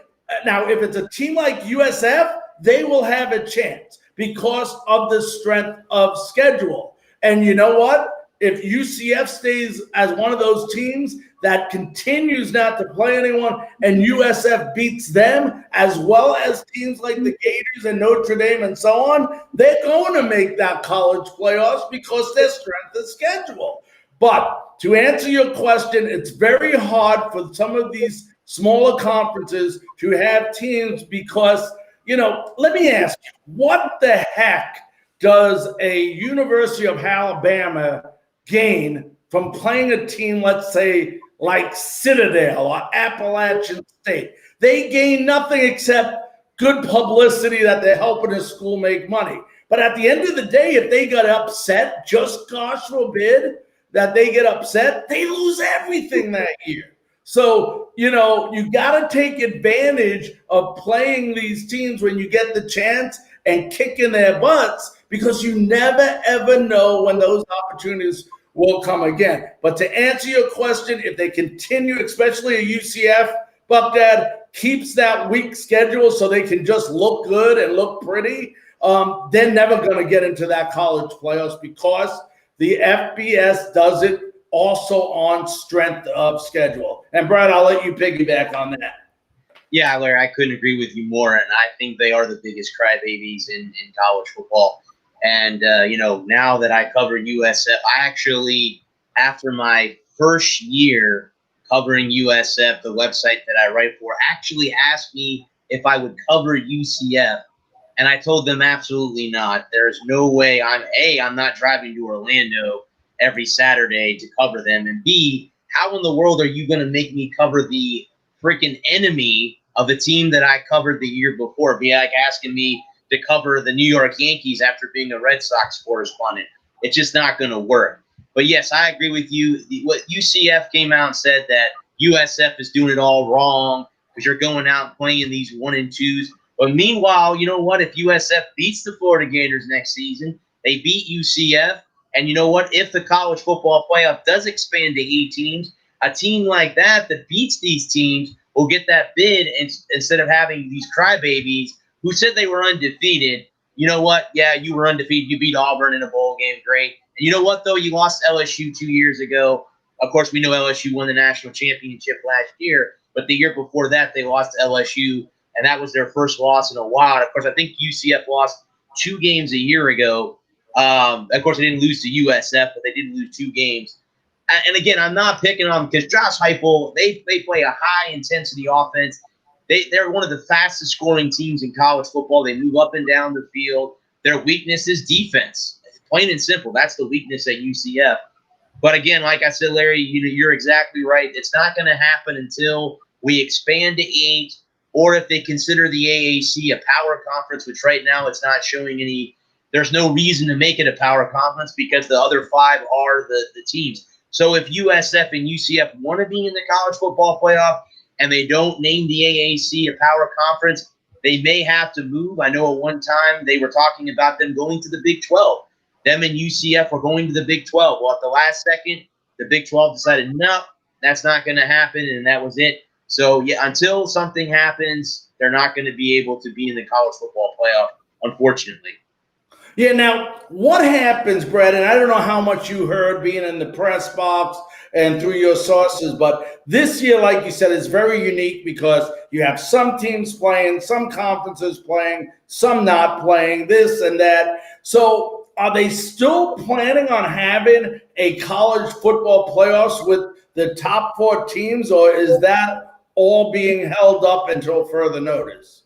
Now, if it's a team like USF, they will have a chance because of the strength of schedule. And you know what? If UCF stays as one of those teams that continues not to play anyone and USF beats them, as well as teams like the Gators and Notre Dame and so on, they're going to make that college playoffs because their strength of schedule. But to answer your question, it's very hard for some of these smaller conferences to have teams because, let me ask you, what the heck does a University of Alabama gain from playing a team, let's say, like Citadel or Appalachian State? They gain nothing except good publicity that they're helping a school make money. But at the end of the day, if they got upset, just gosh forbid that they get upset, they lose everything that year. So, you got to take advantage of playing these teams when you get the chance and kicking their butts because you never, ever know when those opportunities will come again. But to answer your question, if they continue, especially a UCF, Buckdad keeps that weak schedule so they can just look good and look pretty, they're never going to get into that college playoffs because the FBS does it also on strength of schedule. And Brad, I'll let you piggyback on that. Yeah, Larry, I couldn't agree with you more. And I think they are the biggest crybabies in college football. And, now that I cover USF, I actually, after my first year covering USF, the website that I write for, actually asked me if I would cover UCF. And I told them absolutely not. There's no way I'm not driving to Orlando every Saturday to cover them. And B, how in the world are you going to make me cover the freaking enemy of a team that I covered the year before? Be like asking me to cover the New York Yankees after being a Red Sox correspondent. It's just not going to work. But yes, I agree with you. What UCF came out and said that USF is doing it all wrong because you're going out and playing these 1 and 2s. But meanwhile, you know what? If USF beats the Florida Gators next season, they beat UCF. And you know what? If the college football playoff does expand to 8 teams, a team like that beats these teams will get that bid instead of having these crybabies who said they were undefeated. You know what? Yeah, you were undefeated. You beat Auburn in a bowl game. Great. And you know what, though? You lost LSU 2 years ago. Of course, we know LSU won the national championship last year. But the year before that, they lost to LSU, and that was their first loss in a while. Of course, I think UCF lost 2 games a year ago. Of course, they didn't lose to USF, but they did lose 2 games. And again, I'm not picking on them because Josh Heupel, they play a high-intensity offense. They're one of the fastest-scoring teams in college football. They move up and down the field. Their weakness is defense. Plain and simple, that's the weakness at UCF. But again, like I said, Larry, you're exactly right. It's not going to happen until we expand to 8, or if they consider the AAC a power conference, which right now it's not showing any. There's no reason to make it a power conference because the other 5 are the teams. So if USF and UCF want to be in the college football playoff and they don't name the AAC a power conference, they may have to move. I know at one time they were talking about them going to the Big 12. Them and UCF were going to the Big 12. Well, at the last second, the Big 12 decided, no, that's not going to happen, and that was it. So, yeah, until something happens, they're not going to be able to be in the college football playoff, unfortunately. Yeah, now what happens, Brett, and I don't know how much you heard being in the press box and through your sources, but this year, like you said, is very unique because you have some teams playing, some conferences playing, some not playing, this and that. So are they still planning on having a college football playoffs with the top 4 teams, or is that all being held up until further notice?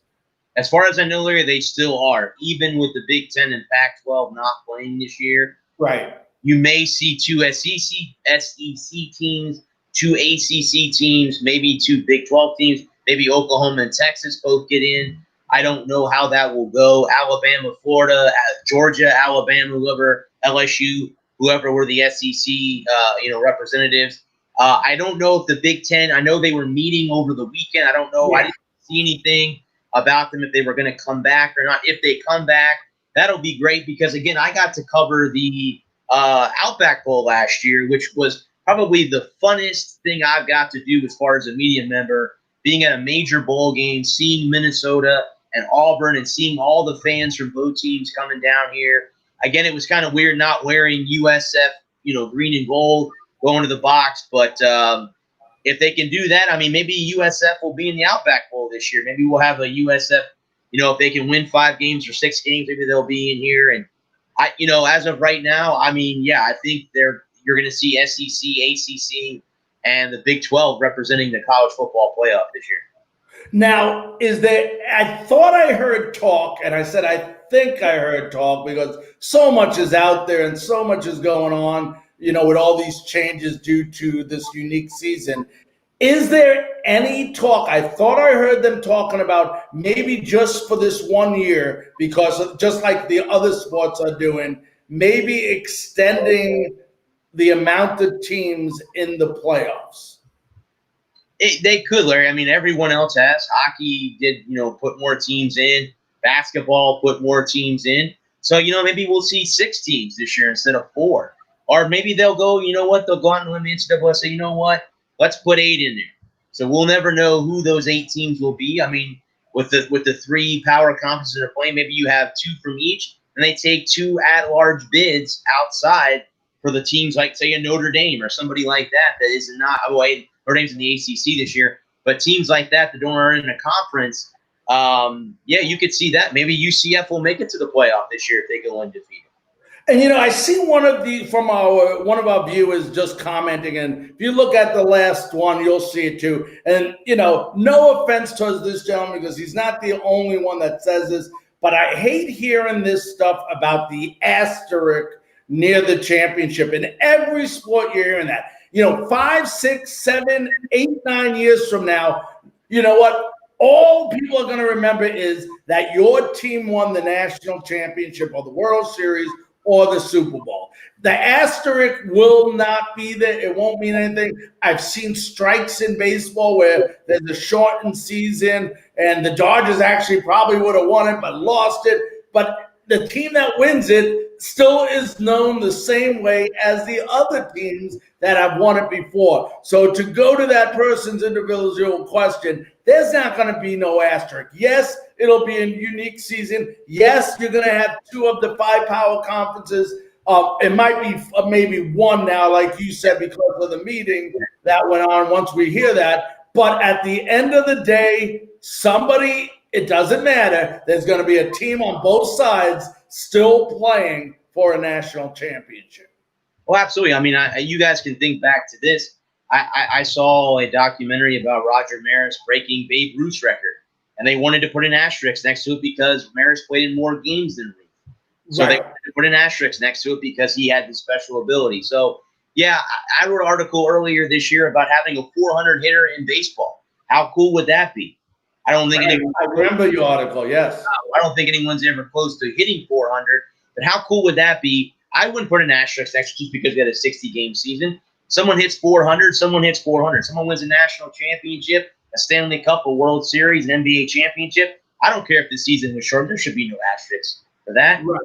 As far as I know, Larry, they still are. Even with the Big Ten and Pac-12 not playing this year, Right. you may see 2 SEC teams, 2 ACC teams, maybe 2 Big 12 teams, maybe Oklahoma and Texas both get in. I don't know how that will go. Alabama, Florida, Georgia, Alabama, whoever, LSU, whoever were the SEC, representatives. I don't know if the Big Ten. I know they were meeting over the weekend. I don't know. Yeah. I didn't see anything about them if they were going to come back or not. If they come back, that'll be great because again, I got to cover the Outback Bowl last year, which was probably the funnest thing I've got to do as far as a media member, being at a major bowl game, seeing Minnesota and Auburn and seeing all the fans from both teams coming down here. Again, it was kind of weird not wearing USF, green and gold, going to the box. But if they can do that, I mean, maybe USF will be in the Outback Bowl this year. Maybe we'll have a USF, if they can win 5 games or 6 games, maybe they'll be in here. And as of right now, I mean, yeah, I think you're going to see SEC, ACC, and the Big 12 representing the college football playoff this year. Now, I thought I heard talk, and I said I think I heard talk because so much is out there and so much is going on, with all these changes due to this unique season. Is there any talk? I thought I heard them talking about maybe just for this 1 year, because of, just like the other sports are doing, maybe extending the amount of teams in the playoffs. They could, Larry. I mean, everyone else has. Hockey did, put more teams in. Basketball put more teams in. So, maybe we'll see 6 teams this year instead of 4. Or maybe they'll go, they'll go out and the NCAA and say, let's put 8 in there. So we'll never know who those 8 teams will be. I mean, with the 3 power conferences that are playing, maybe you have 2 from each, and they take 2 at-large bids outside for the teams like, say, a Notre Dame or somebody like that is not – Notre Dame's in the ACC this year, but teams like that aren't in a conference, you could see that. Maybe UCF will make it to the playoff this year if they go undefeated. And I see one of our viewers just commenting, and if you look at the last one, you'll see it too. And no offense towards this gentleman because he's not the only one that says this, but I hate hearing this stuff about the asterisk near the championship. In every sport, you're hearing that. 5, 6, 7, 8, 9 years from now, you know what? All people are going to remember is that your team won the national championship or the World Series or the Super Bowl. The asterisk will not be there. It won't mean anything. I've seen strikes in baseball where there's a shortened season and the Dodgers actually probably would have won it but lost it. But the team that wins it still is known the same way as the other teams that have won it before. So to go to that person's individual question, there's not going to be no asterisk. Yes, it'll be a unique season. Yes, you're going to have 2 of the 5 power conferences. It might be maybe 1 now, like you said, because of the meeting that went on once we hear that. But at the end of the day, it doesn't matter. There's going to be a team on both sides still playing for a national championship. Well, absolutely. I mean, you guys can think back to this. I saw a documentary about Roger Maris breaking Babe Ruth's record, and they wanted to put an asterisk next to it because Maris played in more games than Ruth. So They wanted to put an asterisk next to it because he had this special ability. So, yeah, I wrote an article earlier this year about having a 400 hitter in baseball. How cool would that be? I don't think I remember your article, yes. I don't think anyone's ever close to hitting 400, but how cool would that be? I wouldn't put an asterisk next just because we had a 60-game season. Someone hits 400, someone hits 400. Someone wins a national championship, a Stanley Cup, a World Series, an NBA championship. I don't care if the season was short. There should be no asterisk for that. Right.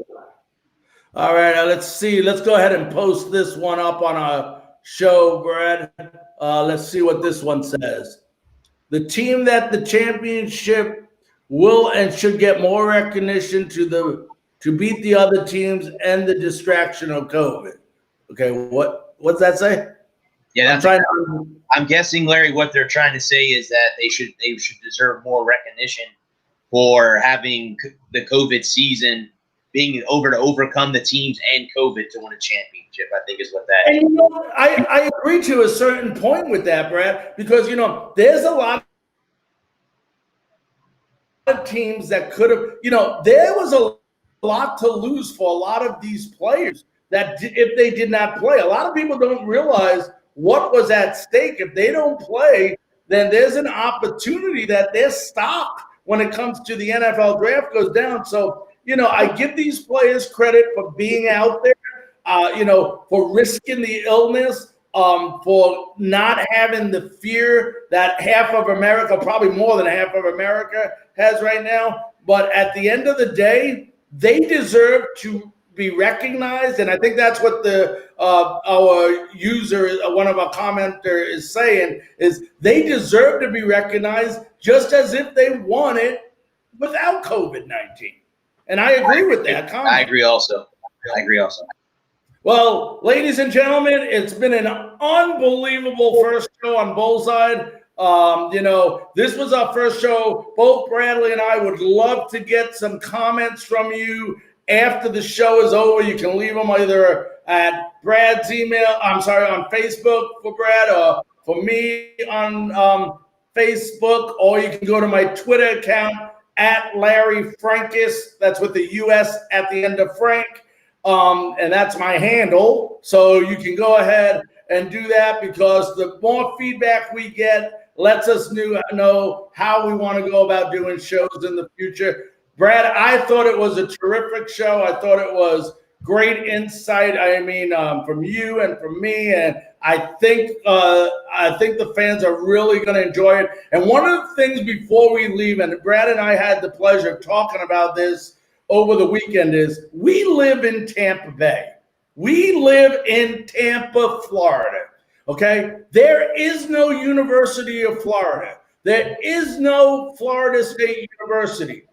All right, let's see. Let's go ahead and post this one up on our show, Brad. Let's see what this one says. The team that the championship will and should get more recognition to beat the other teams and the distraction of COVID. Okay, what's that say? Yeah, I'm guessing, Larry, what they're trying to say is that they should deserve more recognition for having the COVID season, being over to overcome the teams and COVID to win a championship. I think is what that is. And I agree to a certain point with that, Brad, because there's a lot of teams that could have, there was a lot to lose for a lot of these players that if they did not play. A lot of people don't realize what was at stake. If they don't play, then there's an opportunity that their stock when it comes to the NFL draft goes down. So, I give these players credit for being out there, for risking the illness, for not having the fear that half of America, probably more than half of America, has right now. But at the end of the day, they deserve to be recognized, and I think that's what our user, one of our commenter, is saying, is they deserve to be recognized just as if they won it without COVID-19. And I agree with that comment. I agree also. Well, ladies and gentlemen, it's been an unbelievable first show on Bullseye. This was our first show. Both Bradley and I would love to get some comments from you after the show is over. You can leave them either at Brad's email, on Facebook for Brad, or for me on Facebook, or you can go to my Twitter account at Larry Frankus. That's with the US at the end of Frank. And that's my handle. So you can go ahead and do that, because the more feedback we get lets us know how we want to go about doing shows in the future. Brad, I thought it was a terrific show. I thought it was great insight. From you and from me, and I think the fans are really going to enjoy it. And one of the things before we leave, and Brad and I had the pleasure of talking about this over the weekend, is we live in Tampa Bay. We live in Tampa, Florida. Okay, there is no University of Florida. There is no Florida State University.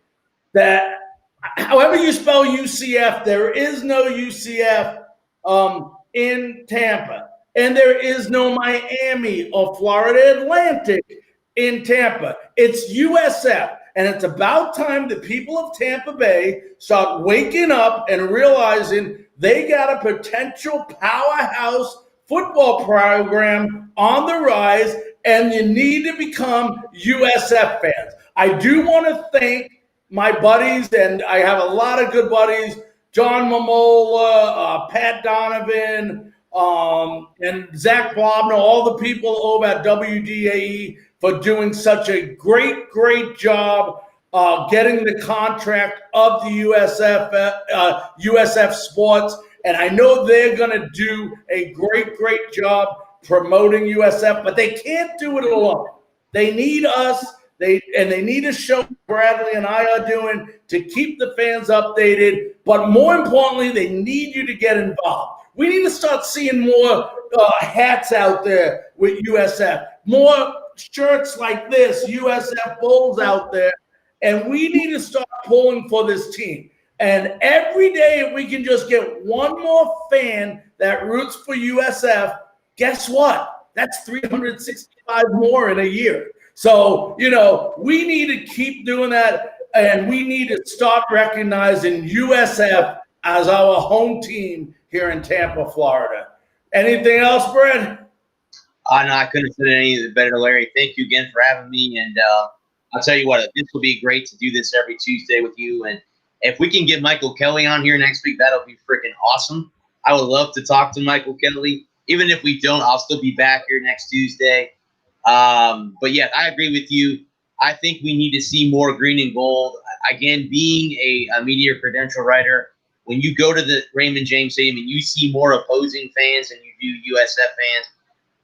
That, however you spell UCF, there is no UCF in Tampa. And there is no Miami or Florida Atlantic in Tampa. It's USF. And it's about time the people of Tampa Bay start waking up and realizing they got a potential powerhouse football program on the rise, and you need to become USF fans. I do want to thank my buddies, and I have a lot of good buddies, John Momola, Pat Donovan, and Zach Blobner, all the people over at WDAE for doing such a great job getting the contract of the USF Sports. And I know they're going to do a great job promoting USF, but they can't do it alone. They need us. They need to show Bradley and I are doing to keep the fans updated. But more importantly, they need you to get involved. We need to start seeing more hats out there with USF, more shirts like this, USF Bulls out there. And we need to start pulling for this team. And every day, if we can just get one more fan that roots for USF, guess what? That's 365 more in a year. So, we need to keep doing that, and we need to start recognizing USF as our home team here in Tampa, Florida. Anything else, Brad? No, I couldn't have said any better, Larry. Thank you again for having me. And I'll tell you what, this will be great to do this every Tuesday with you. And if we can get Michael Kelly on here next week, that'll be freaking awesome. I would love to talk to Michael Kelly. Even if we don't, I'll still be back here next Tuesday. But yeah, I agree with you. I think we need to see more green and gold. Again, being a media credential writer, when you go to the Raymond James Stadium and you see more opposing fans than you do USF fans,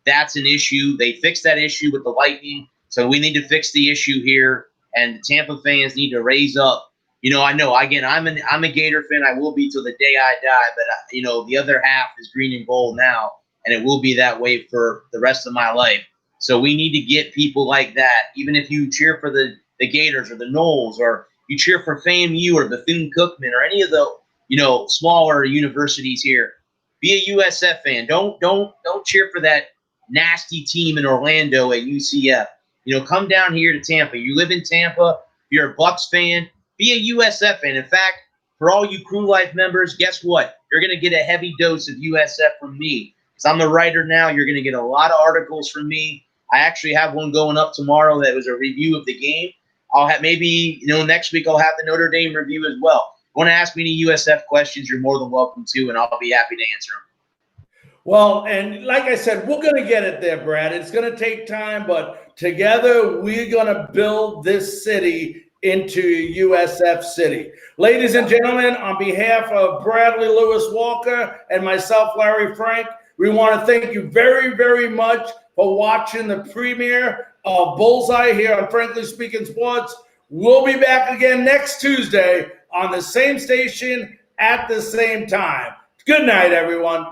that's an issue. They fixed that issue with the Lightning, so we need to fix the issue here. And the Tampa fans need to raise up. I know. Again, I'm a Gator fan. I will be till the day I die. But the other half is green and gold now. and it will be that way for the rest of my life. So we need to get people like that. Even if you cheer for the Gators or the Knowles, or you cheer for FAMU or Bethune-Cookman or any of the smaller universities here, be a USF fan. Don't cheer for that nasty team in Orlando at UCF. Come down here to Tampa. You live in Tampa. If you're a Bucks fan, be a USF fan. In fact, for all you Crew Life members, guess what? You're going to get a heavy dose of USF from me. Because I'm the writer now. You're going to get a lot of articles from me. I actually have one going up tomorrow that was a review of the game. I'll have next week I'll have the Notre Dame review as well. If you want to ask me any USF questions, you're more than welcome to, and I'll be happy to answer them. Well, and like I said, we're going to get it there, Brad. It's going to take time, but together we're going to build this city into USF City. Ladies and gentlemen, on behalf of Bradley Lewis Walker and myself, Larry Frank, we want to thank you very, very much for watching the premiere of Bullseye here on Frankly Speaking Sports. We'll be back again next Tuesday on the same station at the same time. Good night, everyone.